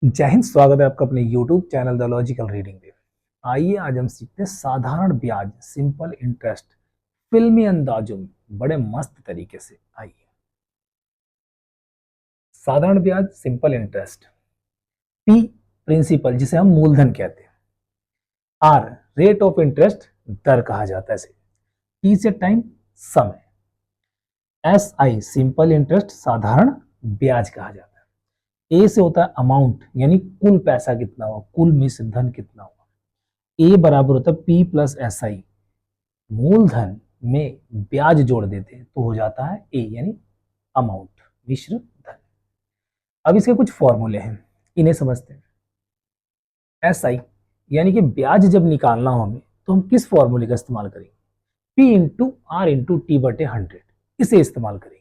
जय हिंद। स्वागत है आपका अपने YouTube channel the logical reading में। आइए आज हम सीखते हैं साधारण ब्याज सिंपल इंटरेस्ट फिल्मी अंदाजों में बड़े मस्त तरीके से। आइए, साधारण ब्याज सिंपल इंटरेस्ट। पी प्रिंसिपल जिसे हम मूलधन कहते हैं। आर रेट ऑफ इंटरेस्ट दर कहा जाता है इसे। टी से टाइम समय। एस आई सिंपल इंटरेस्ट साधारण ब्याज कहा जाता है। ए से होता है अमाउंट यानी कुल पैसा कितना हुआ, कुल मिश्र धन कितना हुआ। ए बराबर होता है पी प्लस एस आई, मूलधन में ब्याज जोड़ देते हैं तो हो जाता है ए यानी अमाउंट, मिश्र धन। अब इसके कुछ फॉर्मूले हैं, इन्हें समझते हैं। एस आई यानी कि ब्याज जब निकालना हो हमें तो हम किस फॉर्मूले का इस्तेमाल करेंगे? P into R into T बटे 100, इसे इस्तेमाल करेंगे।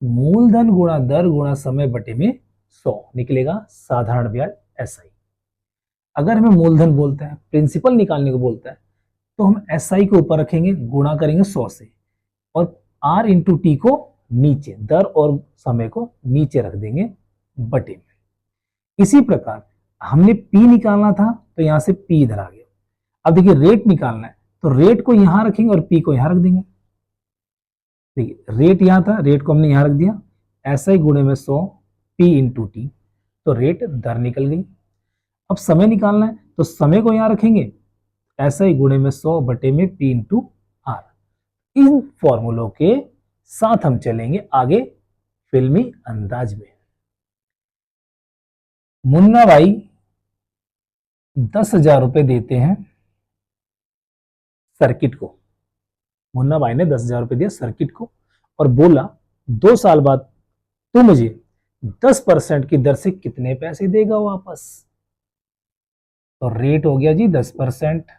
मूलधन गुणा दर गुणा समय बटे में 100 निकलेगा साधारण ब्याज एस आई। अगर हमें मूलधन बोलता है, प्रिंसिपल निकालने को बोलता है, तो हम एस आई को ऊपर रखेंगे, गुणा करेंगे 100 से, और आर इंटू टी को नीचे, दर और समय को नीचे रख देंगे बटे में। इसी प्रकार हमने पी निकालना था तो यहां से पी इधर आ गया। अब देखिए रेट निकालना है तो रेट को यहां रखेंगे और पी को यहां रख देंगे। देखिए रेट यहां था, रेट को हमने यहां रख दिया, एस आई गुणे में 100 पी इंटू टी, तो रेट दर निकल गई। अब समय निकालना है तो समय को यहां रखेंगे, एस आई गुणे में 100 बटे में पी इंटू आर। इन फॉर्मूलों के साथ हम चलेंगे आगे फिल्मी अंदाज में। मुन्ना भाई 10,000 रुपए देते हैं सर्किट को। मुन्ना भाई ने 10,000 रुपए दिया सर्किट को और बोला 2 साल बाद तू मुझे 10% की दर से कितने पैसे देगा वापस। तो रेट हो गया जी 10%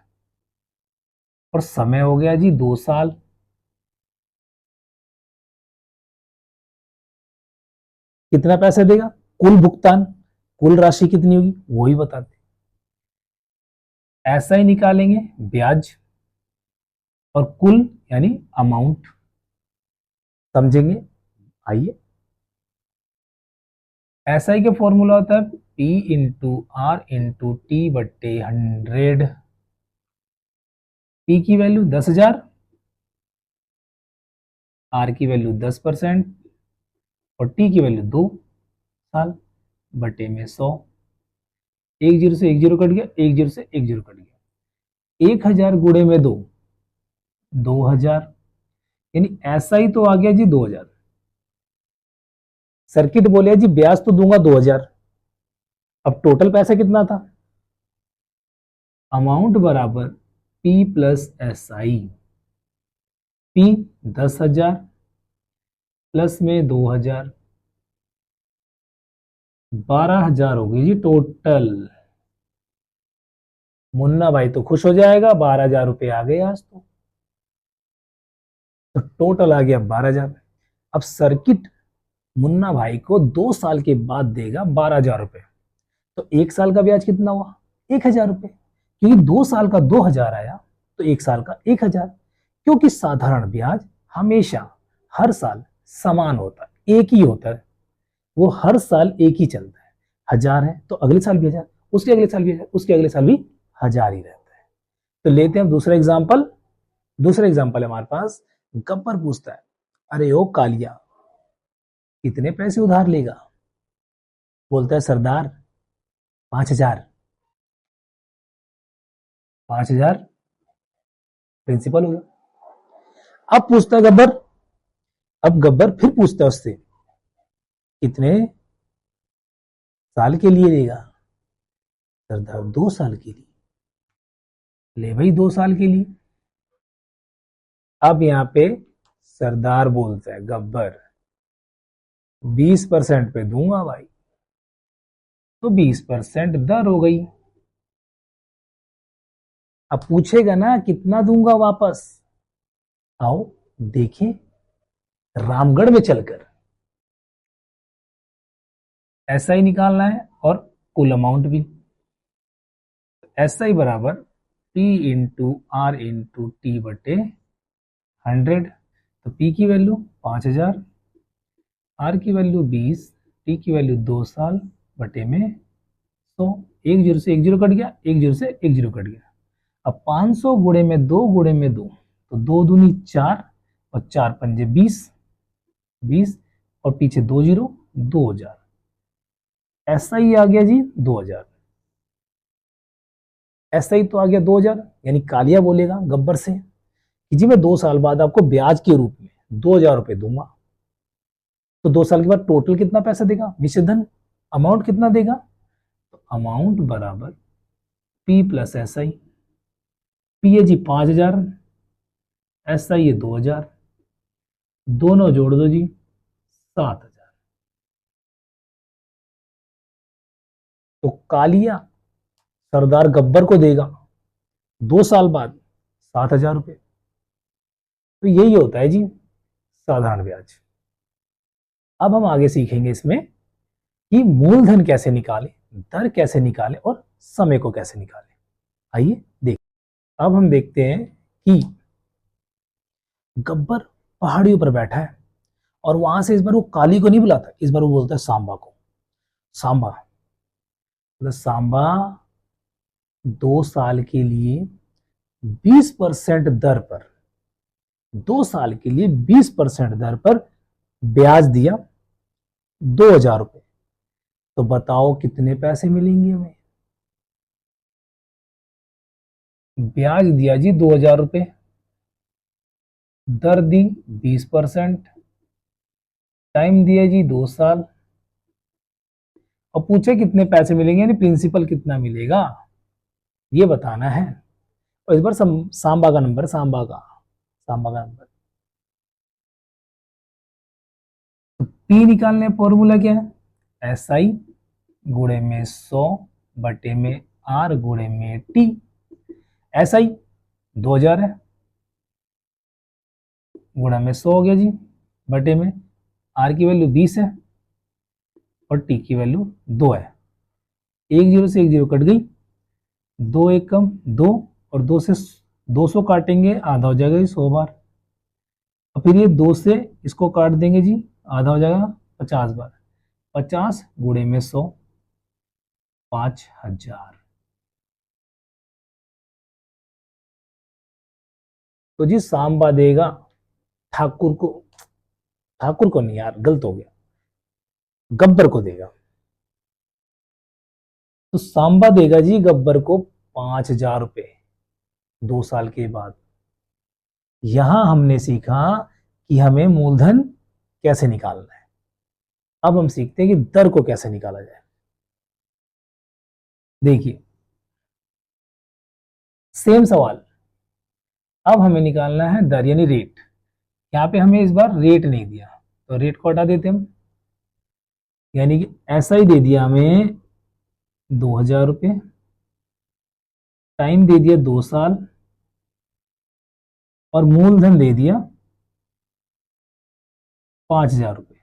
और समय हो गया जी 2 साल। कितना पैसा देगा, कुल भुगतान, कुल राशि कितनी होगी वही बताते। ऐसा ही निकालेंगे ब्याज और कुल यानी अमाउंट, समझेंगे। आइए, ऐसा ही का फॉर्मूला होता है P into R into T बट्टे 100। पी की वैल्यू 10,000, आर की वैल्यू 10% और टी की वैल्यू 2 साल बटे में 100। एक जीरो से एक जीरो कट गया, एक जीरो से एक जीरो कट गया। 1,000 गुणे में 2,000, यानी ऐसा ही तो आ गया जी 2,000। सर्किट बोले जी ब्याज तो दूंगा 2,000, अब टोटल पैसा कितना था? अमाउंट बराबर P plus S I. P 10,000 plus में 2,000, 12,000 हो गई जी टोटल। मुन्ना भाई तो खुश हो जाएगा, 12,000 रुपये आ गए आज तो टोटल आ गया 12,000। अब सर्किट मुन्ना भाई को 2 साल के बाद देगा 12,000 रुपये, तो 1 साल का ब्याज कितना हुआ? 1,000 रुपये, क्योंकि 2 साल का 2,000 आया तो 1 साल का 1,000। क्योंकि साधारण ब्याज हमेशा हर साल समान होता है, एक ही होता है, वो हर साल एक ही चलता है। 1,000 है तो अगले साल भी 1,000, उसके अगले साल भी 1,000, उसके अगले साल भी 1,000 ही रहता है। तो लेते हैं दूसरा एग्जाम्पल। दूसरा एग्जाम्पल है हमारे पास, गब्बर पूछता है, अरे ओ कालिया कितने पैसे उधार लेगा? बोलता है सरदार 5,000। 5,000 प्रिंसिपल हो गया। अब पूछता है गब्बर, अब गब्बर फिर पूछता है उससे कितने साल के लिए लेगा? सरदार 2 साल के लिए। ले भाई 2 साल के लिए। अब यहां पे सरदार बोलता है गब्बर 20% पे दूंगा भाई, तो 20% दर हो गई। अब पूछेगा ना कितना दूंगा वापस। आओ देखें रामगढ़ में चलकर। ऐसा ही निकालना है और कुल अमाउंट भी। ऐसा ही बराबर P into R into T बटे 100। तो पी की वैल्यू 5,000, आर की वैल्यू 20, टी की वैल्यू 2 साल बटे में 100। एक जीरो से एक जीरो कट गया, एक जीरो से एक जीरो कट गया। अब 500 गुणे में 2 गुणे में 2, तो 2 दूनी 4 और 4 पंजे 20, 20 और पीछे 2 जीरो, 2000। ऐसा ही आ गया जी 2000। ऐसा ही तो आ गया 2000। यानी कालिया बोलेगा गब्बर से कि जी मैं 2 साल बाद आपको ब्याज के रूप में 2000 रुपए दूंगा। तो 2 साल के बाद टोटल कितना पैसा देगा विषय धन, अमाउंट कितना देगा? तो अमाउंट बराबर P plus S I. P है जी 5000, एस आई है 2000, दोनों जोड़ दो जी 7000। तो कालिया सरदार गब्बर को देगा 2 साल बाद 7000 रुपए। तो यही होता है जी साधारण ब्याज। अब हम आगे सीखेंगे इसमें कि मूलधन कैसे निकालें, दर कैसे निकालें और समय को कैसे निकालें। आइए देख। अब हम देखते हैं कि गब्बर पहाड़ियों पर बैठा है और वहां से इस बार वो काली को नहीं बुलाता, इस बार वो बोलता है सांबा को। सांबा मतलब सांबा 2 साल के लिए 20% दर पर, 2 साल के लिए 20% दर पर ब्याज दिया 2000 रुपए। तो बताओ कितने पैसे मिलेंगे हमें? ब्याज दिया जी 2000 रुपए, दर दी 20%, टाइम दिया जी 2 साल, और पूछे कितने पैसे मिलेंगे, यानी प्रिंसिपल कितना मिलेगा ये बताना है। और इस बार सांबा का नंबर, सांबा का नंबर। तो पी निकालने फॉर्मूला क्या है? एस आई गुणे में 100 बटे में आर गुणे में टी। एस आई 2000 है, गुणा में 100 हो गया जी, बटे में आर की वैल्यू 20 है और टी की वैल्यू 2 है। एक जीरो से एक जीरो कट गई, 2 एक कम 2, और 2 से 200 काटेंगे आधा हो जाएगा जी 100 बार। और फिर ये 2 से इसको काट देंगे जी, आधा हो जाएगा 50 बार। 50 गुणे में 100, 5000। तो जी सांबा देगा ठाकुर को, ठाकुर को नहीं यार गलत हो गया, गब्बर को देगा। तो सांबा देगा जी गब्बर को 5000 रुपए 2 साल के बाद। यहां हमने सीखा कि हमें मूलधन कैसे निकालना है। अब हम सीखते हैं कि दर को कैसे निकाला जाए। देखिए सेम सवाल, अब हमें निकालना है दर यानी रेट। यहां पे हमें इस बार रेट नहीं दिया तो रेट को हटा देते हम, यानी कि ऐसा ही दे दिया हमें 2000 रुपये, टाइम दे दिया 2 साल और मूलधन दे दिया 5000 रुपये।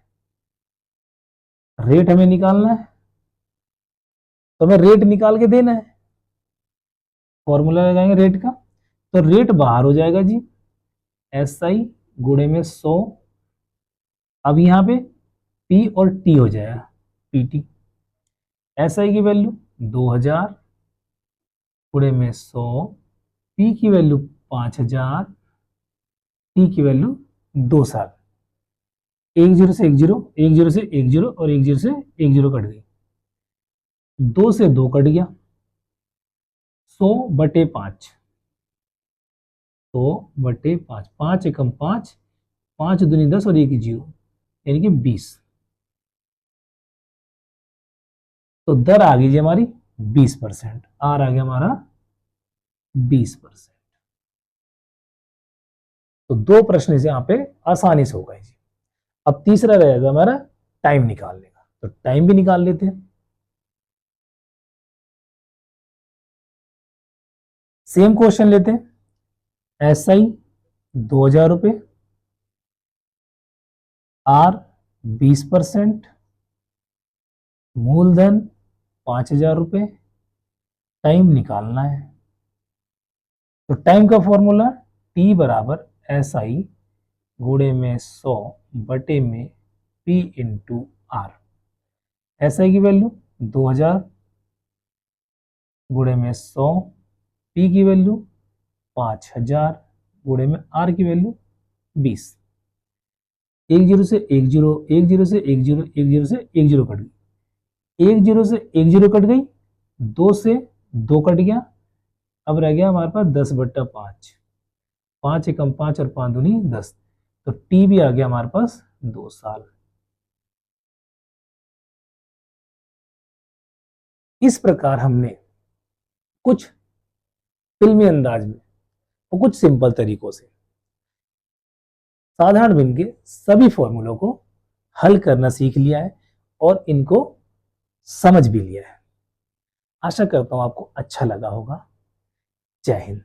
रेट हमें निकालना है तो हमें रेट निकाल के देना है, फॉर्मूला लगाएंगे रेट का। तो रेट बाहर हो जाएगा जी एस आई गुणे में 100। अब यहां पे पी और टी हो जाएगा पीटी। एस आई की वैल्यू 2000 गुणे में 100, पी की वैल्यू 5000, टी की वैल्यू 2 साल। एक जीरो से एक जीरो, एक जीरो से एक जीरो और एक जीरो से एक जीरो कट गई, 2 से 2 कट गया, 100 बटे 5, 100 बटे 5, 5 एकम 5, 5 दूनी 10 और 1 जीरो यानी कि 20। तो दर आ गई जी हमारी 20%, आर आ गया हमारा 20%। तो 2 प्रश्न इसे यहां पे आसानी से हो गए जी। अब तीसरा रहेगा हमारा टाइम निकालने का, तो टाइम भी निकाल लेते हैं। सेम क्वेश्चन लेते हैं, एस आई 2000 रुपये, आर 20%, मूलधन 5000 रुपये, टाइम निकालना है। तो टाइम का फॉर्मूला टी बराबर एस आई गुणे में 100 बटे में P into R. S I की वैल्यू 2000 गुणे में 100, पी की वैल्यू 5000 गुणे में आर की वैल्यू 20। एक जीरो से एक जीरो, एक जीरो से एक जीरो, एक जीरो से एक जीरो कट गई, एक जीरो से एक जीरो कट गई, दो से दो कट गया, अब रह गया हमारे पास 10/5, 5 एकम 5 और 5 दूनी 10, तो टी भी आ गया हमारे पास 2 साल। इस प्रकार हमने कुछ फिल्मी अंदाज में और कुछ सिंपल तरीकों से साधारण भिन्न के सभी फॉर्मूलों को हल करना सीख लिया है और इनको समझ भी लिया है। आशा करता हूं आपको अच्छा लगा होगा। जय हिंद।